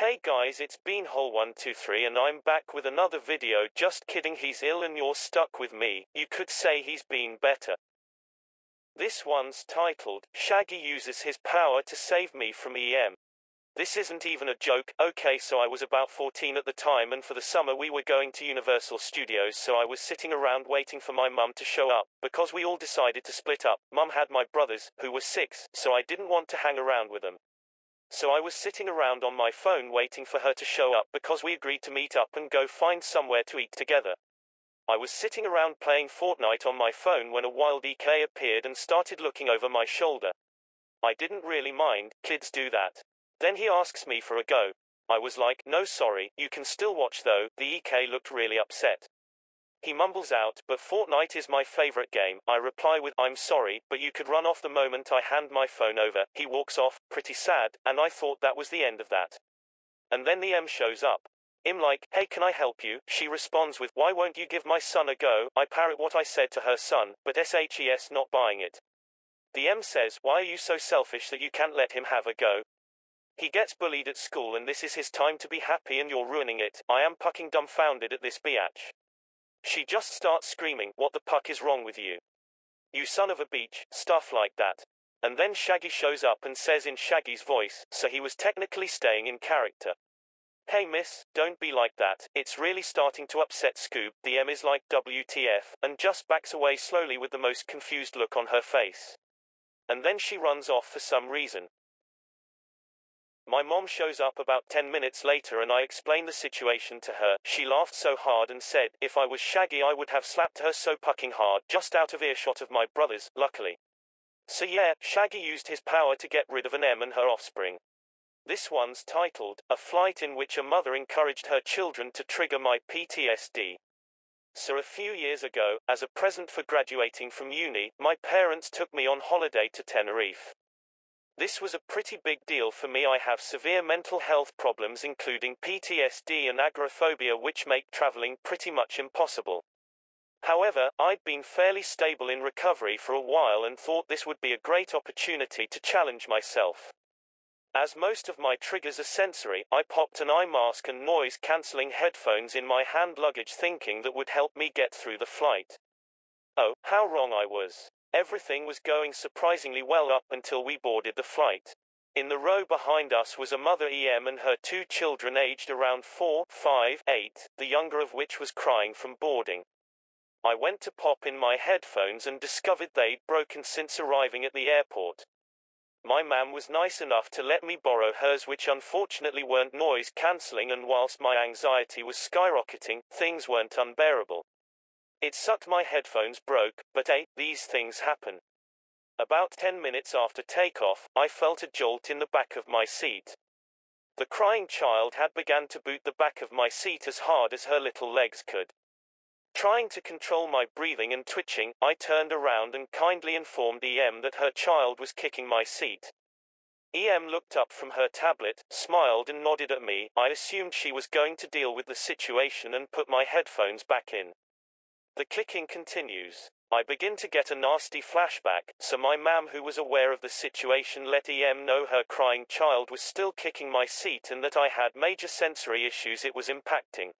Hey guys, it's been Hole123 and I'm back with another video. Just kidding, he's ill and you're stuck with me. You could say he's been better. This one's titled, Shaggy Uses His Power to Save Me from EM. This isn't even a joke. Okay, so I was about 14 at the time, and for the summer we were going to Universal Studios, so I was sitting around waiting for my mum to show up, because we all decided to split up. Mum had my brothers, who were 6, so I didn't want to hang around with them. So I was sitting around on my phone waiting for her to show up because we agreed to meet up and go find somewhere to eat together. I was sitting around playing Fortnite on my phone when a wild EK appeared and started looking over my shoulder. I didn't really mind, kids do that. Then he asks me for a go. I was like, no sorry, you can still watch though. The EK looked really upset. He mumbles out, but Fortnite is my favorite game. I reply with, I'm sorry, but you could run off the moment I hand my phone over. He walks off, pretty sad, and I thought that was the end of that. And then the M shows up. I'm like, hey, can I help you? She responds with, why won't you give my son a go? I parrot what I said to her son, but SHES not buying it. The M says, why are you so selfish that you can't let him have a go? He gets bullied at school and this is his time to be happy and you're ruining it. I am fucking dumbfounded at this biatch. She just starts screaming, what the puck is wrong with you? You son of a bitch, stuff like that. And then Shaggy shows up and says in Shaggy's voice, so he was technically staying in character. Hey miss, don't be like that, it's really starting to upset Scoob. The M is like WTF, and just backs away slowly with the most confused look on her face. And then she runs off for some reason. My mom shows up about 10 minutes later and I explain the situation to her. She laughed so hard and said, if I was Shaggy I would have slapped her so fucking hard, just out of earshot of my brothers, luckily. So yeah, Shaggy used his power to get rid of an M and her offspring. This one's titled, A Flight in Which a Mother Encouraged Her Children to Trigger My PTSD. So a few years ago, as a present for graduating from uni, my parents took me on holiday to Tenerife. This was a pretty big deal for me. I have severe mental health problems including PTSD and agoraphobia which make traveling pretty much impossible. However, I'd been fairly stable in recovery for a while and thought this would be a great opportunity to challenge myself. As most of my triggers are sensory, I popped an eye mask and noise-cancelling headphones in my hand luggage thinking that would help me get through the flight. Oh, how wrong I was. Everything was going surprisingly well up until we boarded the flight. In the row behind us was a mother EM and her 2 children aged around 4, 5, 8, the younger of which was crying from boarding. I went to pop in my headphones and discovered they'd broken since arriving at the airport. My mum was nice enough to let me borrow hers, which unfortunately weren't noise cancelling, and whilst my anxiety was skyrocketing, things weren't unbearable. It sucked my headphones broke, but hey, these things happen. About 10 minutes after takeoff, I felt a jolt in the back of my seat. The crying child had begun to boot the back of my seat as hard as her little legs could. Trying to control my breathing and twitching, I turned around and kindly informed EM that her child was kicking my seat. EM looked up from her tablet, smiled and nodded at me. I assumed she was going to deal with the situation and put my headphones back in. The clicking continues. I begin to get a nasty flashback, so my mum, who was aware of the situation, let EM know her crying child was still kicking my seat and that I had major sensory issues it was impacting.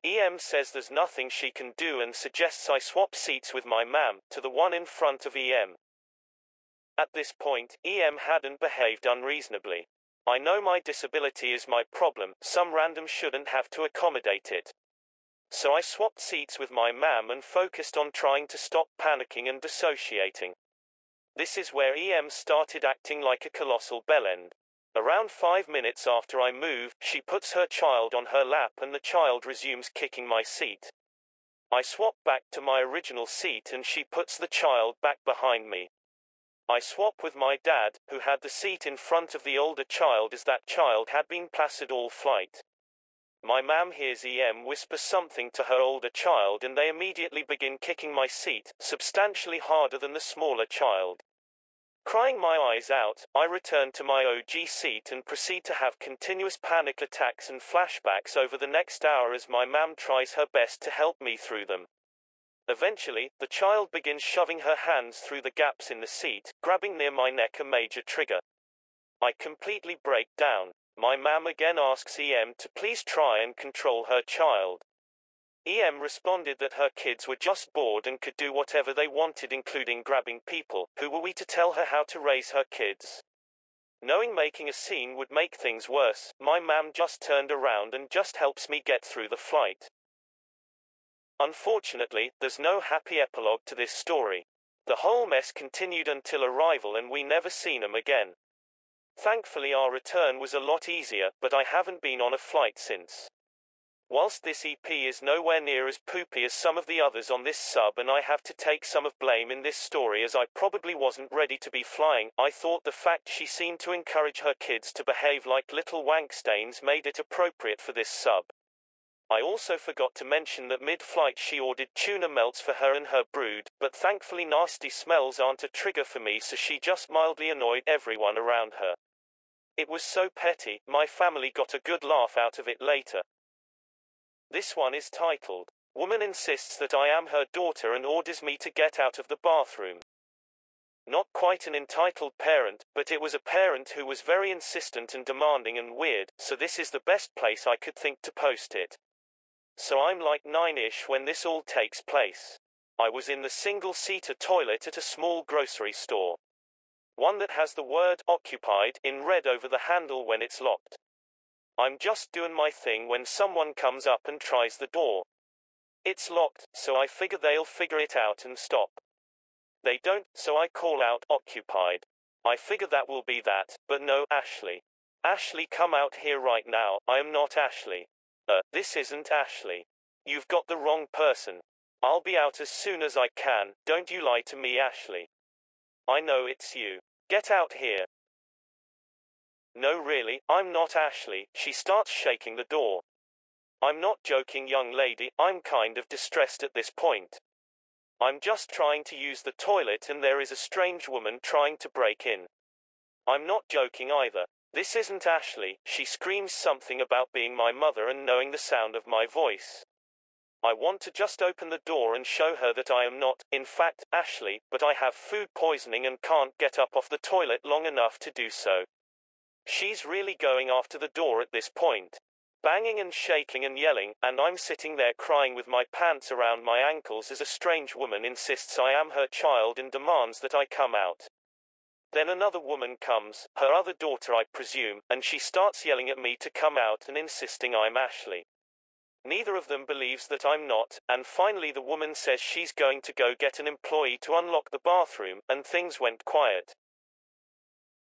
EM says there's nothing she can do and suggests I swap seats with my mum, to the one in front of EM. At this point, EM hadn't behaved unreasonably. I know my disability is my problem, some random shouldn't have to accommodate it. So I swapped seats with my mum and focused on trying to stop panicking and dissociating. This is where EM started acting like a colossal bellend. Around 5 minutes after I move, she puts her child on her lap and the child resumes kicking my seat. I swap back to my original seat and she puts the child back behind me. I swap with my dad, who had the seat in front of the older child as that child had been placid all flight. My mum hears EM whisper something to her older child and they immediately begin kicking my seat, substantially harder than the smaller child. Crying my eyes out, I return to my OG seat and proceed to have continuous panic attacks and flashbacks over the next hour as my mum tries her best to help me through them. Eventually, the child begins shoving her hands through the gaps in the seat, grabbing near my neck, a major trigger. I completely break down. My mam again asks EM to please try and control her child. EM responded that her kids were just bored and could do whatever they wanted, including grabbing people. Who were we to tell her how to raise her kids? Knowing making a scene would make things worse, my mam just turned around and just helps me get through the flight. Unfortunately, there's no happy epilogue to this story. The whole mess continued until arrival and we never seen 'em again. Thankfully our return was a lot easier, but I haven't been on a flight since. Whilst this EP is nowhere near as poopy as some of the others on this sub, and I have to take some of blame in this story as I probably wasn't ready to be flying, I thought the fact she seemed to encourage her kids to behave like little wankstains made it appropriate for this sub. I also forgot to mention that mid-flight she ordered tuna melts for her and her brood, but thankfully nasty smells aren't a trigger for me, so she just mildly annoyed everyone around her. It was so petty, my family got a good laugh out of it later. This one is titled, Woman Insists That I Am Her Daughter and Orders Me to Get Out of the Bathroom. Not quite an entitled parent, but it was a parent who was very insistent and demanding and weird, so this is the best place I could think to post it. So I'm like 9-ish when this all takes place. I was in the single-seater toilet at a small grocery store. One that has the word occupied in red over the handle when it's locked. I'm just doing my thing when someone comes up and tries the door. It's locked, so I figure they'll figure it out and stop. They don't, so I call out occupied. I figure that will be that, but no, Ashley. Ashley, come out here right now. I am not Ashley. This isn't Ashley. You've got the wrong person. I'll be out as soon as I can, don't you lie to me, Ashley. I know it's you. Get out here. No really, I'm not Ashley. She starts shaking the door. I'm not joking, young lady, I'm kind of distressed at this point. I'm just trying to use the toilet and there is a strange woman trying to break in. I'm not joking either. This isn't Ashley. She screams something about being my mother and knowing the sound of my voice. I want to just open the door and show her that I am not, in fact, Ashley, but I have food poisoning and can't get up off the toilet long enough to do so. She's really going after the door at this point. Banging and shaking and yelling, and I'm sitting there crying with my pants around my ankles as a strange woman insists I am her child and demands that I come out. Then another woman comes, her other daughter I presume, and she starts yelling at me to come out and insisting I'm Ashley. Neither of them believes that I'm not, and finally the woman says she's going to go get an employee to unlock the bathroom, and things went quiet.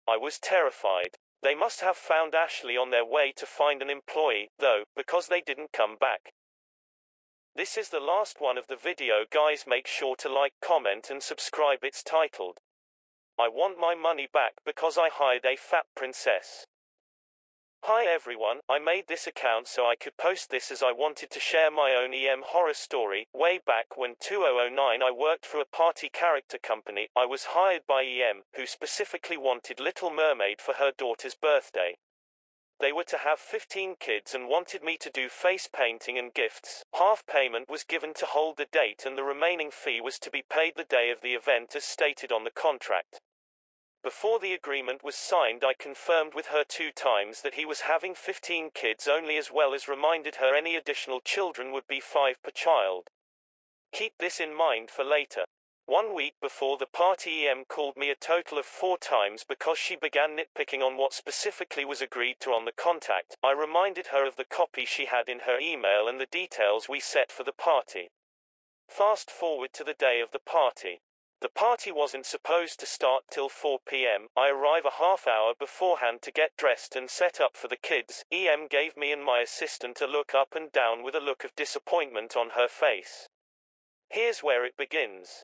I was terrified. They must have found Ashley on their way to find an employee, though, because they didn't come back. This is the last one of the video, guys. Make sure to like, comment and subscribe. It's titled, I Want My Money Back Because I Hired a Fat Princess. Hi everyone, I made this account so I could post this as I wanted to share my own EM horror story. Way back when 2009 I worked for a party character company. I was hired by EM, who specifically wanted Little Mermaid for her daughter's birthday. They were to have 15 kids and wanted me to do face painting and gifts. Half payment was given to hold the date and the remaining fee was to be paid the day of the event as stated on the contract. Before the agreement was signed, I confirmed with her 2 times that he was having 15 kids only, as well as reminded her any additional children would be 5 per child. Keep this in mind for later. 1 week before the party, EM called me a total of 4 times because she began nitpicking on what specifically was agreed to on the contract. I reminded her of the copy she had in her email and the details we set for the party. Fast forward to the day of the party. The party wasn't supposed to start till 4 p.m. I arrive a half hour beforehand to get dressed and set up for the kids. EM gave me and my assistant a look up and down with a look of disappointment on her face. Here's where it begins.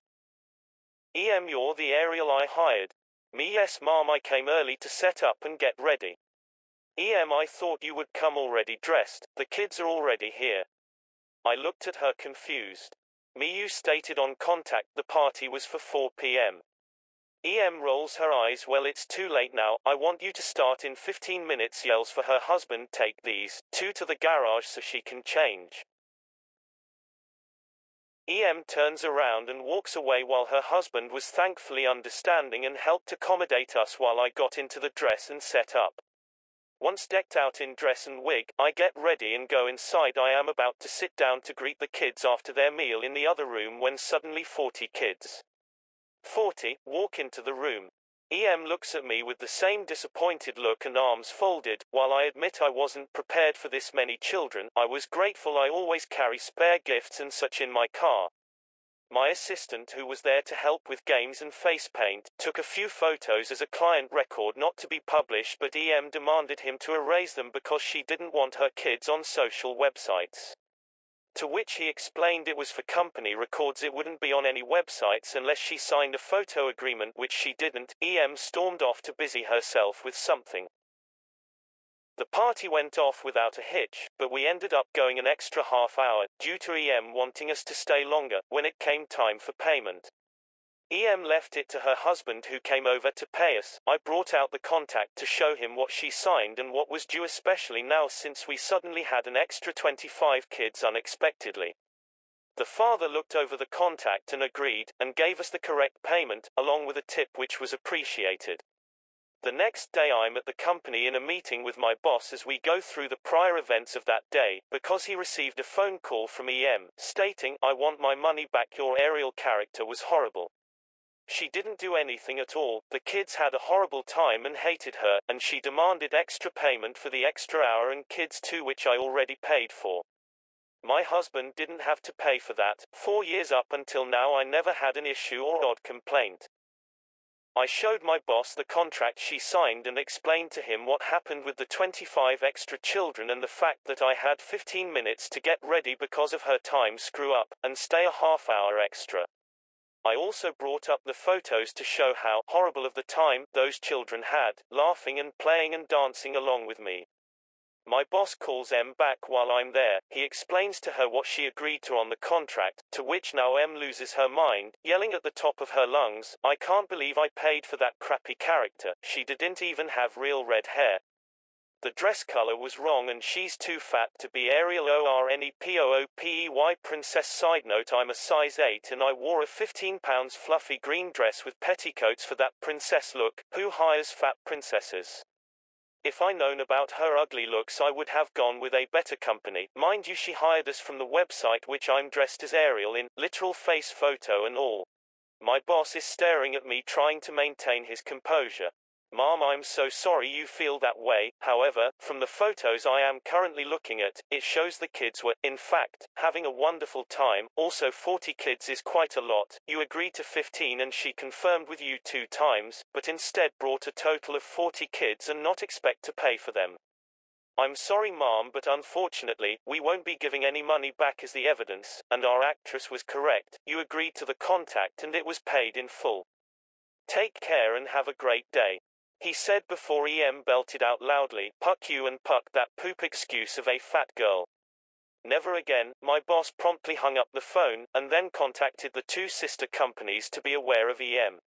EM, you're the Ariel I hired. Me, yes ma'am, I came early to set up and get ready. EM, I thought you would come already dressed. The kids are already here. I looked at her confused. Me, you stated on contact the party was for 4 p.m. EM rolls her eyes. Well, it's too late now. I want you to start in 15 minutes. Yells for her husband, take these 2 to the garage so she can change. EM turns around and walks away while her husband was thankfully understanding and helped accommodate us while I got into the dress and set up. Once decked out in dress and wig, I get ready and go inside. I am about to sit down to greet the kids after their meal in the other room when suddenly 40 kids. 40 walk into the room. EM looks at me with the same disappointed look and arms folded. While I admit I wasn't prepared for this many children, I was grateful. I always carry spare gifts and such in my car. My assistant, who was there to help with games and face paint, took a few photos as a client record not to be published, but EM demanded him to erase them because she didn't want her kids on social websites. To which he explained it was for company records, it wouldn't be on any websites unless she signed a photo agreement, which she didn't. EM stormed off to busy herself with something. The party went off without a hitch, but we ended up going an extra half hour, due to EM wanting us to stay longer. When it came time for payment, EM left it to her husband, who came over to pay us. I brought out the contract to show him what she signed and what was due, especially now since we suddenly had an extra 25 kids unexpectedly. The father looked over the contract and agreed, and gave us the correct payment, along with a tip, which was appreciated. The next day I'm at the company in a meeting with my boss as we go through the prior events of that day, because he received a phone call from EM, stating, "I want my money back, your Ariel character was horrible. She didn't do anything at all, the kids had a horrible time and hated her, and she demanded extra payment for the extra hour and kids too, which I already paid for. My husband didn't have to pay for that. 4 years up until now I never had an issue or odd complaint." I showed my boss the contract she signed and explained to him what happened with the 25 extra children and the fact that I had 15 minutes to get ready because of her time screw up, and stay a half hour extra. I also brought up the photos to show how horrible of the time those children had, laughing and playing and dancing along with me. My boss calls M back while I'm there. He explains to her what she agreed to on the contract, to which now M loses her mind, yelling at the top of her lungs, "I can't believe I paid for that crappy character. She didn't even have real red hair. The dress color was wrong and she's too fat to be Ariel ORNEPOOPEY princess." Side note, I'm a size 8 and I wore a £15 fluffy green dress with petticoats for that princess look. Who hires fat princesses? If I known about her ugly looks I would have gone with a better company. Mind you, she hired us from the website which I'm dressed as Ariel in, literal face photo and all. My boss is staring at me trying to maintain his composure. "Mom, I'm so sorry you feel that way. However, from the photos I am currently looking at, it shows the kids were, in fact, having a wonderful time. Also 40 kids is quite a lot. You agreed to 15 and she confirmed with you 2 times, but instead brought a total of 40 kids and not expect to pay for them. I'm sorry Mom, but unfortunately, we won't be giving any money back as the evidence, and our actress was correct. You agreed to the contract and it was paid in full. Take care and have a great day," he said before EM belted out loudly, "Puck you and puck that poop excuse of a fat girl." Never again. My boss promptly hung up the phone, and then contacted the 2 sister companies to be aware of EM.